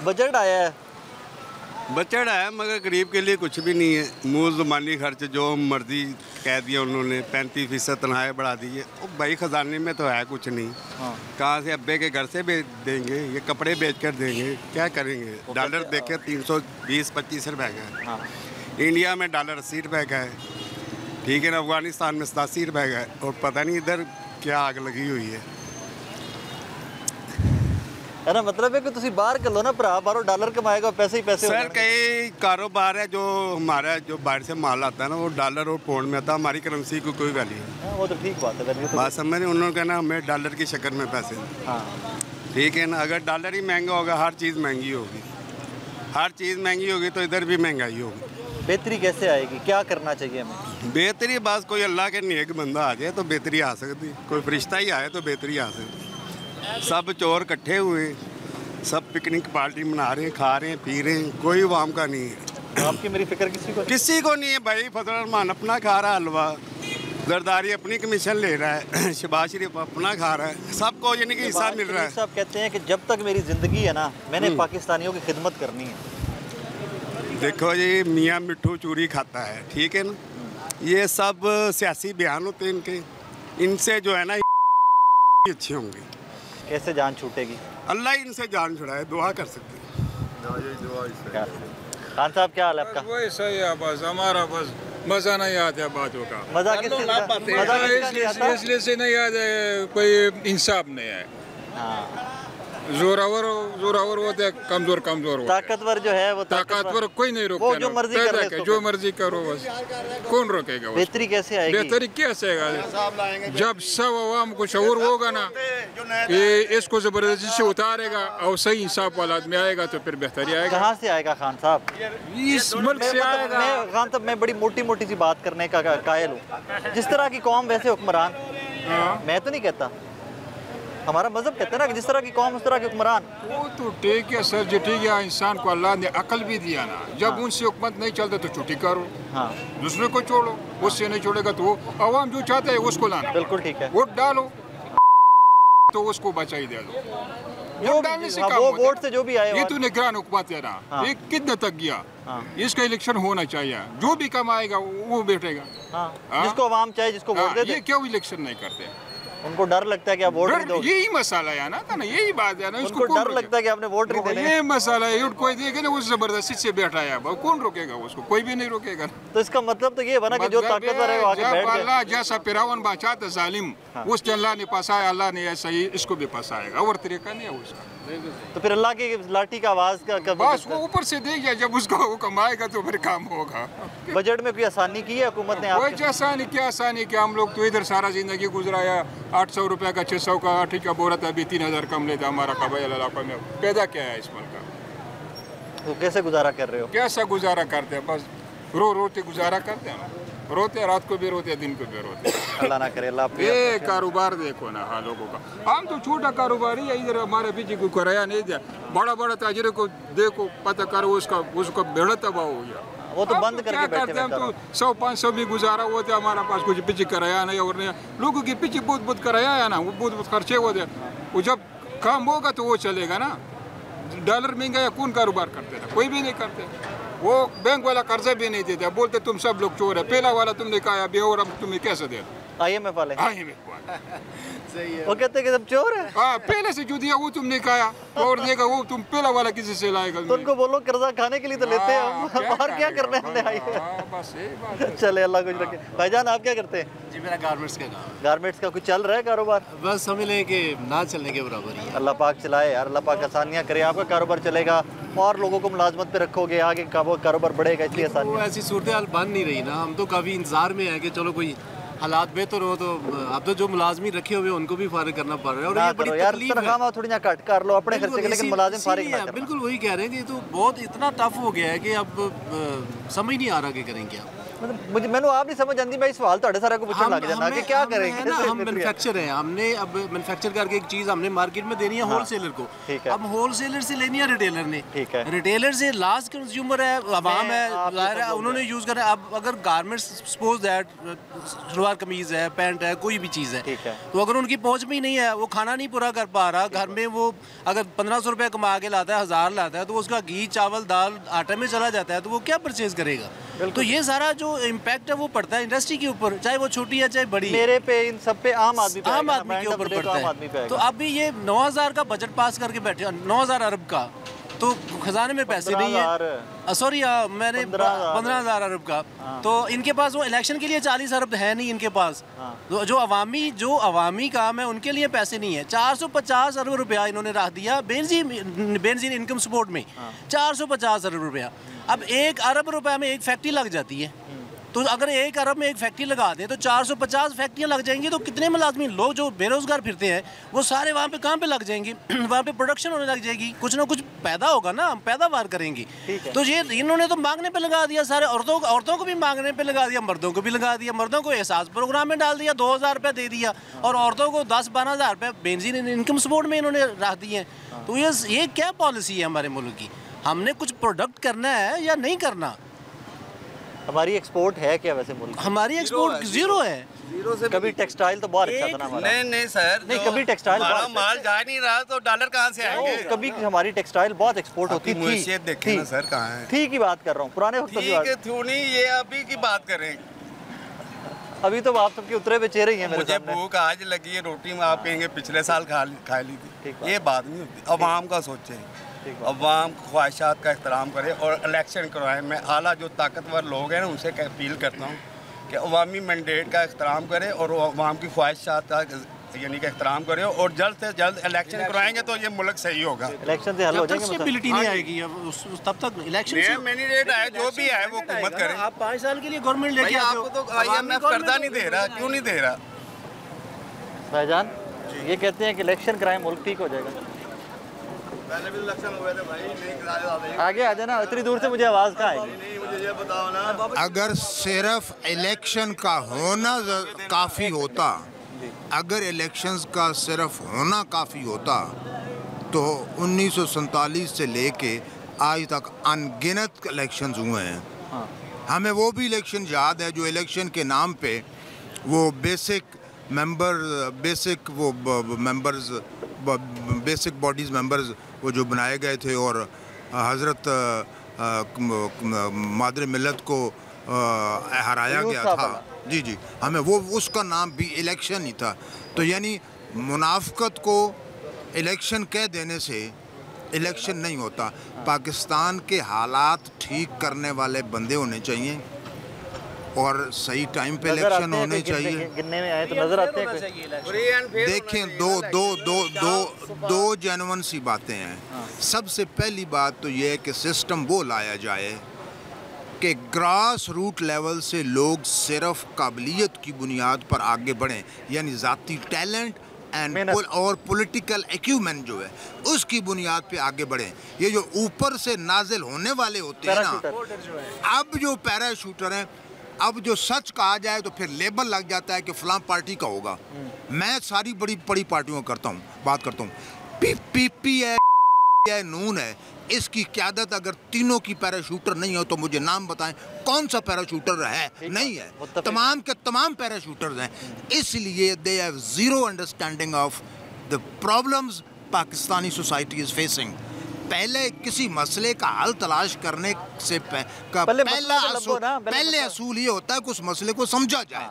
Budget आया है, budget है मगर गरीब के लिए कुछ भी नहीं है। मूल ज़बानी खर्च जो मर्जी कह दिया उन्होंने, 35% तनख्वाहें बढ़ा दी है। वो भाई ख़जाने में तो है कुछ नहीं। हाँ। कहाँ से अब्बे के घर से बेच देंगे, ये कपड़े बेच कर देंगे, क्या करेंगे। डॉलर देखे 320-25 रुपए का है। हाँ। इंडिया में डॉलर 80 रुपए का है, ठीक है ना। अफगानिस्तान में 87 रुपए का है, और पता नहीं इधर क्या आग लगी हुई है ना। मतलब है कि तुसी बाहर कर लो ना भरा, बाहरों डॉलर कमाएगा, पैसे ही पैसे। सर कई कारोबार है जो हमारा जो बाहर से माल आता है ना, वो डॉलर और पाउंड में आता है। हमारी करेंसी को कोई वैल्यू नहीं। वो तो ठीक बात है, वैल्यू तो बात समझ रहे, उन्होंने कहना हमें डॉलर की शक्ल में पैसे। हाँ ठीक है ना। अगर डॉलर ही महंगा होगा, हर चीज़ महंगी होगी, हर चीज़ महंगी होगी तो इधर भी महंगाई होगी। बेहतरी कैसे आएगी, क्या करना चाहिए हमें? बेहतरी बस कोई अल्लाह के नेक बंदा आ जाए तो बेहतरी आ सकती, कोई फरिश्ता ही आए तो बेहतरी आ सकती। सब चोर इकट्ठे हुए, सब पिकनिक पार्टी मना रहे हैं, खा रहे हैं, पी रहे हैं, कोई वाम का नहीं है। आपकी मेरी फिक्र किसी को नहीं है भाई। फजल रहमान अपना खा रहा है हलवा, जरदारी अपनी कमीशन ले रहा है, शहबाज शरीफ अपना खा रहा है, सबको यानी कि हिस्सा मिल रहा है। साहब कहते हैं कि जब तक मेरी ज़िंदगी है ना, मैंने पाकिस्तानियों की खिदमत करनी है। देखो जी, मियाँ मिट्ठू चूरी खाता है, ठीक है ना। ये सब सियासी बयान होते हैं इनके, इनसे जो है ना अच्छे होंगे। कैसे जान छूटेगी? अल्लाह इनसे जान छुड़ाए, दुआ कर सकते हैं। खान साहब क्या हाल है आपका? वही सही है, बस हमारा बस मज़ा नहीं आता बातों का। मज़ा इसलिए से नहीं आता, कोई इंसाफ नहीं है। हाँ। जोरावर होते, कमजोर होते। ताकतवर जो है वो ताकतवर कोई नहीं रोकता, वो जो मर्जी करे, जो मर्जी करो, बस कौन रोकेगा? बेहतरी कैसे आएगी? बेहतरी कैसे आएगा? जब सब अवाम को शऊर होगा ना कि इसको जबरदस्ती से उतारेगा और सही इंसाफ वाला आदमी आएगा तो फिर बेहतरी आएगा। कहाँ से आएगा खान साहब? इस मुल्क से आएगा। खान साहब मैं बड़ी मोटी मोटी सी बात करने का कायल हूँ। जिस तरह की कौम वैसे हुक्मरान। मैं तो नहीं कहता, हमारा मजहब कहता है ना कि जिस तरह की कौम उस तरह के हुक्मरान। वो तो ठीक है सर जी, ठीक है। इंसान को अल्लाह ने अकल भी दिया ना, जब उनसे हुकूमत नहीं चलता तो छुट्टी करो। हाँ। दूसरे को छोड़ो, उससे नहीं छोड़ेगा तो अवाम जो चाहते है उसको लाना। बिल्कुल ठीक है। वोट डालो तो उसको बचाई दे दो। वोट डालने से वो वोट से जो भी आए, ये तो निगरान हुकूमत है ना। हाँ। ये कितने तक गया? हाँ। इसका इलेक्शन होना चाहिए, जो भी कम आएगा वो बैठेगा। हाँ। जिसको अवाम चाहे, जिसको वोट दे दे। ये क्यों इलेक्शन नहीं करते? उनको डर लगता है कि आप वोट नहीं दोगे। यही मसाला है ना, यही बात है ना। उनको डर लगता है कि आपने वोट नहीं देने। ये मसाला है, कोई देखे ना उस जबरदस्ती से बैठा है, कौन रोकेगा उसको? कोई भी नहीं रोकेगा। तो इसका मतलब तो ये बना कि जो ताकतवर है वो आगे बैठ गया। अल्लाह जैसा फिरौन बादशाह था जालिम, उस अल्लाह ने फंसाया, अल्लाह ने ऐसा ही इसको भी फंसाएगा, और तरीका नहीं है उसका। तो फिर अल्लाह की लाठी का आवाज का बस वो ऊपर से देख गया, जब उसको वो कमाएगा तो फिर काम होगा। बजट में कोई आसानी की है हुकूमत ने? कोई आसानी क्या, हम लोग तो इधर सारा जिंदगी गुजराया। 800 रुपये का, 600 का आटे का बोरा था, अभी 3000 कम लेता हमारा कबाइल इलाका में। पैदा क्या है इस मुल्क का? तो कैसे गुजारा कर रहे हो? कैसा गुजारा करते हैं? बस रोते गुजारा करते हैं, रोते रात को भी रोते, दिन को भी रोते। अल्लाह ना करे। अल्लाह ये कारोबार देखो ना हाँ लोगों का। हम तो छोटा कारोबारी है, इधर हमारे पीछे को किराया नहीं दिया। बड़ा बड़ा ताजिर को देखो, पता करो उसका बेड़ा तबाह हो गया। वो तो बंद करके बैठे हम तो 100-500 भी गुजारा होते, हमारा पास कुछ पीछे किराया नहीं और नहीं। लोगों के पीछे बहुत किराया है ना, वो बहुत खर्चे होते। वो जब काम होगा तो वो चलेगा ना। डॉलर महंगा या कौन कारोबार करते थे? कोई भी नहीं करते। वो बैंक वाला कर्जा भी नहीं देता, बोलते तुम सब लोग चोर है। पहला वाला तुमने कहा अभी, और अब तुम्हें कैसे दे? IMF वाले। IMF वाले सही है। वो कहते हैं कि सब चोर है। हाँ, पहले से जो दिया वो तुमने कहा, और देगा वो तुम पहला वाला किसी से लाएगा? तो उनको बोलो कर्जा खाने के लिए तो लेते हैं हम, और क्या करने हमने आई। चले अल्लाह कुछ रखे। भाईजान आप क्या करते हैं? जी मेरा गारमेंट्स का काम है। गारमेंट्स का कुछ चल रहा है कारोबार? बस समझ लें कि ना चलने के बराबर ही है। अल्लाह पाक चलाए यार, अल्लाह पाक आसानियाँ करे, आपका कारोबार चलेगा और लोगों को मुलाजमत पे रखोगे, आगे कारोबार बढ़ेगा, इसलिए आसानी। वो ऐसी सूरत हाल बन नहीं रही ना, हम तो काफ़ी इंतजार में है कि चलो कोई हालात बेहतर हो। तो अब तो जो मुलाजमी रखे हुए उनको भी फारिग करना पड़ रहा है, और ये बड़ी तकलीफ है। थोड़ी ना कट कर लो अपने खर्चे के, लेकिन मुलाजिम फारिग ना करना। बिल्कुल वही कह रहे हैं कि ये तो बहुत इतना टफ हो गया है कि अब समझ नहीं आ रहा कि करेंगे आप। मुझे मैंने आप नहीं समझ आती, मैं इस सवाल तो सारा को पूछने लग जाना कि क्या करेंगे ना। हम मैन्युफैक्चर है, हमने अब मैन्युफैक्चर करके एक चीज हमने मार्केट में देनी है होलसेलर को। अब होलसेलर से लेनी है रिटेलर ने, रिटेलर से लास्ट कंज्यूमर है, आवाम है, उन्होंने यूज करा। अब अगर garments suppose that salwar kameez है, पैंट है, कोई भी चीज़ है। ठीक है। तो अगर उनकी पहुँच में ही नहीं है, वो खाना नहीं पूरा कर पा रहा, घर में वो अगर 1500 रुपये कमा के लाता है, 1000 लाता है, तो उसका घी चावल दाल आटे में चला जाता है, तो वो क्या परचेज़ करेगा? तो ये सारा जो इम्पैक्ट है वो पड़ता है इंडस्ट्री के ऊपर, चाहे वो छोटी है चाहे बड़ी है। मेरे पे, इन सब पे आम आदमी पे आम आएगा, आदमी के end of ऊपर the day तो आम आदमी पे पड़ता है। आएगा। तो अभी ये 9000 का बजट पास करके बैठे, 9000 अरब का, तो खजाने में पैसे नहीं है। सॉरी, मैंने 15,000 अरब का। तो इनके पास वो इलेक्शन के लिए 40 अरब है नहीं इनके पास। तो जो अवामी काम है उनके लिए पैसे नहीं है। 450 अरब रुपया इन्होंने रख दिया बेंजीन इनकम सपोर्ट में। 450 अरब रुपया। अब 1 अरब रुपया में एक फैक्ट्री लग जाती है। तो अगर 1 अरब में एक फैक्ट्री लगा दें तो 450 फैक्ट्रियाँ लग जाएंगी, तो कितने मुलाजमी लोग जो बेरोजगार फिरते हैं वो सारे वहाँ पे काम पे लग जाएंगे। वहाँ पे प्रोडक्शन होने लग जाएगी, कुछ ना कुछ पैदा होगा ना, हम पैदावार करेंगे। तो ये इन्होंने तो मांगने पे लगा दिया, सारे औरतों को भी मांगने पे लगा दिया, मर्दों को भी लगा दिया। मर्दों को एहसास प्रोग्राम में डाल दिया, 2000 रुपये दे दिया, और औरतों को 10-12 हज़ार रुपये बेंजीन इनकम सपोर्ट में इन्होंने रख दिए हैं। तो ये क्या पॉलिसी है हमारे मुल्क की? हमने कुछ प्रोडक्ट करना है या नहीं करना? हमारी एक्सपोर्ट है क्या वैसे मुल्क? हमारी एक्सपोर्ट जीरो है। कभी टेक्सटाइल तो बहुत अच्छा था ना हमारा। नहीं सर, नहीं, कभी टेक्सटाइल हमारा माल जा नहीं रहा तो डॉलर कहाँ से आएंगे? कभी हमारी टेक्सटाइल बहुत एक्सपोर्ट होती थी। देखे ना सर कहाँ है? ठीक ही बात कर रहा हूँ, पुराने वक्त की ठीक बात। है, क्यों नहीं, ये अभी की बात करें। अभी तो आप सबके उतरे पे चेहरे ही हैं मेरे मुझे सामने। भूख आज लगी है, रोटी में आप कहेंगे पिछले साल खा ली ठीक थी। ये बात नहीं होती। अवाम का सोचें, अवाम ख्वाहिशात का एहतराम करें और इलेक्शन करवाएं। मैं आला जो ताकतवर लोग हैं ना उनसे अपील करता हूँ कि अवामी मैंडेट का एहतराम करें और अवाम की ख्वाहिशात का यानी कि एहतराम करें, और जल्द से जल्द इलेक्शन करवाएंगे तो ये मुल्क सही होगा। इलेक्शन से हल हो जाएंगे स्टेबिलिटी नहीं आएगी तब तक इलेक्शन से। मैंडेट आए जो भी आए वो हुकूमत करें। आप 5 साल के लिए गवर्नमेंट लेके आते हो, आपको तो IMF कर्जा नहीं दे रहा, क्यों नहीं दे रहा? भाईजान ये कहते हैं कि इलेक्शन कराएं मुल्क ठीक हो जाएगा। पहले भी इलेक्शन हुए थे भाई, नहीं कराए। आगे आ जाना, इतनी दूर से मुझे आवाज़ कहाँ आएगी? नहीं, मुझे ये बताओ ना, अगर सिर्फ इलेक्शन का होना काफ़ी होता, अगर इलेक्शंस का सिर्फ होना काफ़ी होता तो 1947 से लेके आज तक अनगिनत इलेक्शंस हुए हैं। हमें वो भी इलेक्शन याद है जो इलेक्शन के नाम पे वो बेसिक बॉडीज़ मेंबर्स वो जो बनाए गए थे और हज़रत मादर मिल्लत को हराया गया था। जी, हमें वो उसका नाम भी इलेक्शन ही था। तो यानी मुनाफकत को इलेक्शन कह देने से इलेक्शन नहीं होता। पाकिस्तान के हालात ठीक करने वाले बंदे होने चाहिए और सही टाइम पे इलेक्शन होने चाहिए। गिनने में आए तो नजर आते हैं। देखें, दो जेन्युइन सी बातें हैं। सबसे पहली बात तो ये है कि सिस्टम वो लाया जाए कि ग्रास रूट लेवल से लोग सिर्फ काबिलियत की बुनियाद पर आगे बढ़ें, यानी ज़ाती टैलेंट और पॉलिटिकल एक्यूमेंट जो है उसकी बुनियाद पे आगे बढ़ें। ये जो ऊपर से नाजिल होने वाले होते हैं ना, अब जो पैराशूटर हैं, अब जो सच कहा जाए तो फिर लेबल लग जाता है कि फलां पार्टी का होगा। मैं सारी बड़ी पार्टियों का बात करता हूँ। पीपी है, नून है, इसकी क़यादत अगर तीनों की पैराशूटर नहीं हो तो मुझे नाम बताएं कौन सा पैराशूटर है? नहीं है, तमाम के तमाम पैराशूटर्स हैं। इसलिए they have zero understanding of the problems Pakistani society is facing. पहले किसी मसले का हल तलाश करने से पहले असूल ये होता है कि उस मसले को समझा जाए।